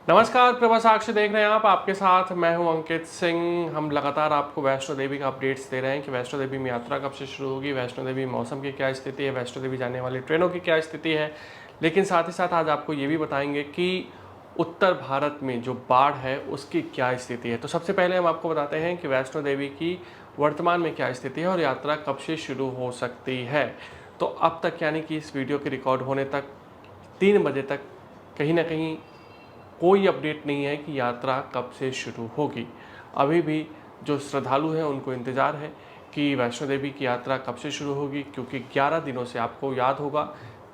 नमस्कार, प्रभा साक्ष्य देख रहे हैं आप। आपके साथ मैं हूं अंकित सिंह। हम लगातार आपको वैष्णो देवी का अपडेट्स दे रहे हैं कि वैष्णो देवी में यात्रा कब से शुरू होगी, वैष्णो देवी मौसम की क्या स्थिति है, वैष्णो देवी जाने वाली ट्रेनों की क्या स्थिति है। लेकिन साथ ही साथ आज आपको ये भी बताएंगे कि उत्तर भारत में जो बाढ़ है उसकी क्या स्थिति है। तो सबसे पहले हम आपको बताते हैं कि वैष्णो देवी की वर्तमान में क्या स्थिति है और यात्रा कब से शुरू हो सकती है। तो अब तक यानी कि इस वीडियो के रिकॉर्ड होने तक 3 बजे तक कहीं ना कहीं कोई अपडेट नहीं है कि यात्रा कब से शुरू होगी। अभी भी जो श्रद्धालु हैं उनको इंतज़ार है कि वैष्णो देवी की यात्रा कब से शुरू होगी, क्योंकि 11 दिनों से आपको याद होगा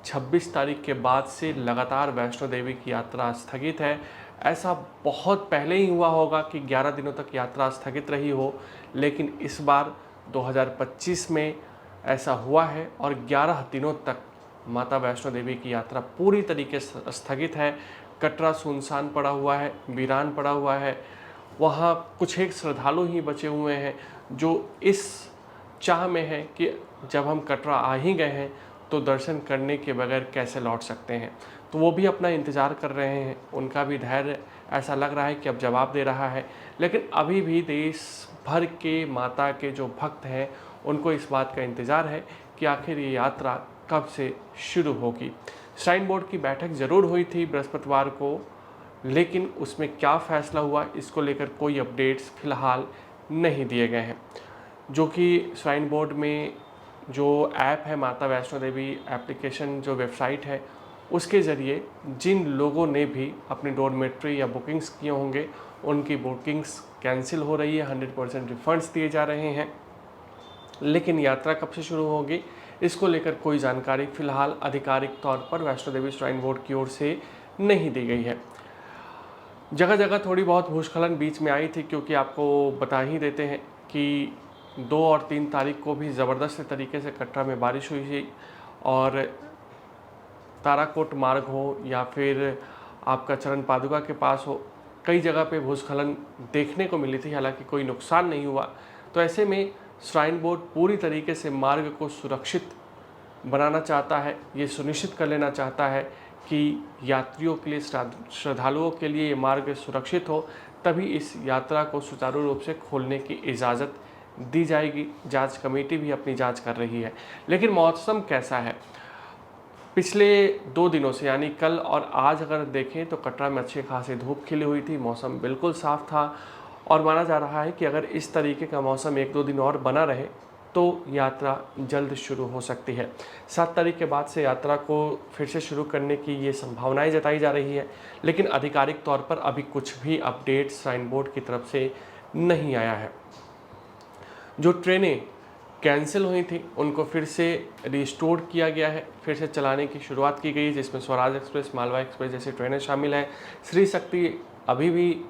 26 तारीख के बाद से लगातार वैष्णो देवी की यात्रा स्थगित है। ऐसा बहुत पहले ही हुआ होगा कि 11 दिनों तक यात्रा स्थगित रही हो, लेकिन इस बार 2025 में ऐसा हुआ है और 11 दिनों तक माता वैष्णो देवी की यात्रा पूरी तरीके से स्थगित है। कटरा सुनसान पड़ा हुआ है, वीरान पड़ा हुआ है। वहाँ कुछ एक श्रद्धालु ही बचे हुए हैं जो इस चाह में हैं कि जब हम कटरा आ ही गए हैं तो दर्शन करने के बगैर कैसे लौट सकते हैं। तो वो भी अपना इंतज़ार कर रहे हैं। उनका भी धैर्य ऐसा लग रहा है कि अब जवाब दे रहा है। लेकिन अभी भी देश भर के माता के जो भक्त हैं उनको इस बात का इंतज़ार है कि आखिर ये यात्रा कब से शुरू होगी। श्राइन बोर्ड की बैठक ज़रूर हुई थी बृहस्पतिवार को, लेकिन उसमें क्या फ़ैसला हुआ इसको लेकर कोई अपडेट्स फ़िलहाल नहीं दिए गए हैं। जो कि श्राइन बोर्ड में जो ऐप है माता वैष्णो देवी एप्लीकेशन, जो वेबसाइट है, उसके ज़रिए जिन लोगों ने भी अपनी डॉर्मेट्री या बुकिंग्स किए होंगे उनकी बुकिंग्स कैंसिल हो रही है, 100% रिफंड्स दिए जा रहे हैं। लेकिन यात्रा कब से शुरू होगी इसको लेकर कोई जानकारी फिलहाल आधिकारिक तौर पर वैष्णो देवी श्राइन बोर्ड की ओर से नहीं दी गई है। जगह जगह थोड़ी बहुत भूस्खलन बीच में आई थी, क्योंकि आपको बता ही देते हैं कि 2 और 3 तारीख को भी ज़बरदस्त तरीके से कटरा में बारिश हुई थी और ताराकोट मार्ग हो या फिर आपका चरण पादुका के पास हो, कई जगह पे भूस्खलन देखने को मिली थी। हालांकि कोई नुकसान नहीं हुआ। तो ऐसे में श्राइन बोर्ड पूरी तरीके से मार्ग को सुरक्षित बनाना चाहता है। ये सुनिश्चित कर लेना चाहता है कि यात्रियों के लिए, श्रद्धालुओं के लिए ये मार्ग सुरक्षित हो, तभी इस यात्रा को सुचारू रूप से खोलने की इजाज़त दी जाएगी। जांच कमेटी भी अपनी जांच कर रही है। लेकिन मौसम कैसा है? पिछले 2 दिनों से यानी कल और आज अगर देखें तो कटरा में अच्छी खासी धूप खिली हुई थी, मौसम बिल्कुल साफ़ था और माना जा रहा है कि अगर इस तरीके का मौसम 1-2 दिन और बना रहे तो यात्रा जल्द शुरू हो सकती है। 7 तारीख के बाद से यात्रा को फिर से शुरू करने की ये संभावनाएं जताई जा रही है, लेकिन आधिकारिक तौर पर अभी कुछ भी अपडेट श्राइन बोर्ड की तरफ से नहीं आया है। जो ट्रेनें कैंसिल हुई थी उनको फिर से रिस्टोर किया गया है, फिर से चलाने की शुरुआत की गई है, जिसमें स्वराज एक्सप्रेस, मालवा एक्सप्रेस जैसी ट्रेनें शामिल हैं। श्री शक्ति अभी भी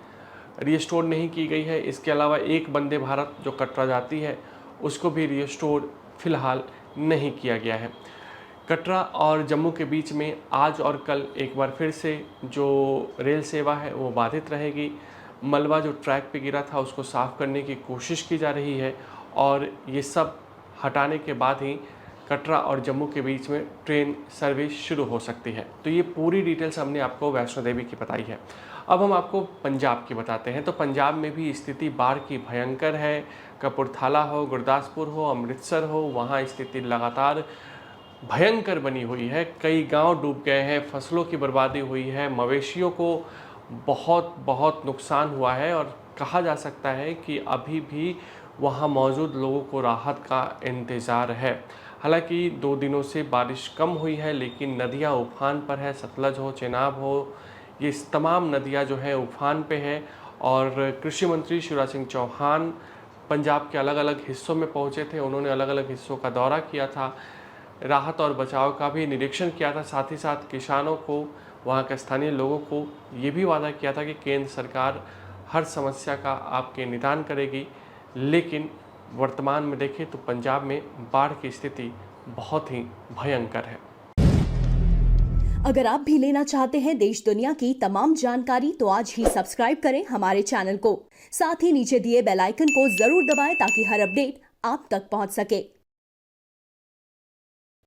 रिस्टोर नहीं की गई है। इसके अलावा एक वंदे भारत जो कटरा जाती है उसको भी रिस्टोर फिलहाल नहीं किया गया है। कटरा और जम्मू के बीच में आज और कल एक बार फिर से जो रेल सेवा है वो बाधित रहेगी। मलबा जो ट्रैक पे गिरा था उसको साफ़ करने की कोशिश की जा रही है और ये सब हटाने के बाद ही कटरा और जम्मू के बीच में ट्रेन सर्विस शुरू हो सकती है। तो ये पूरी डिटेल्स हमने आपको वैष्णो देवी की बताई है। अब हम आपको पंजाब की बताते हैं। तो पंजाब में भी स्थिति बाढ़ की भयंकर है। कपूरथला हो, गुरदासपुर हो, अमृतसर हो, वहाँ स्थिति लगातार भयंकर बनी हुई है। कई गांव डूब गए हैं, फसलों की बर्बादी हुई है, मवेशियों को बहुत बहुत नुकसान हुआ है और कहा जा सकता है कि अभी भी वहाँ मौजूद लोगों को राहत का इंतज़ार है। हालांकि 2 दिनों से बारिश कम हुई है, लेकिन नदियाँ उफान पर है। सतलज हो, चेनाब हो, ये तमाम नदियाँ जो हैं उफान पे है। और कृषि मंत्री शिवराज सिंह चौहान पंजाब के अलग अलग हिस्सों में पहुँचे थे। उन्होंने अलग अलग हिस्सों का दौरा किया था, राहत और बचाव का भी निरीक्षण किया था। साथ ही साथ किसानों को, वहाँ के स्थानीय लोगों को ये भी वादा किया था कि केंद्र सरकार हर समस्या का आपके निदान करेगी। लेकिन वर्तमान में देखें तो पंजाब में बाढ़ की स्थिति बहुत ही भयंकर है। अगर आप भी लेना चाहते हैं देश दुनिया की तमाम जानकारी तो आज ही सब्सक्राइब करें हमारे चैनल को। साथ ही नीचे दिए बेल आइकन को जरूर दबाएं ताकि हर अपडेट आप तक पहुंच सके।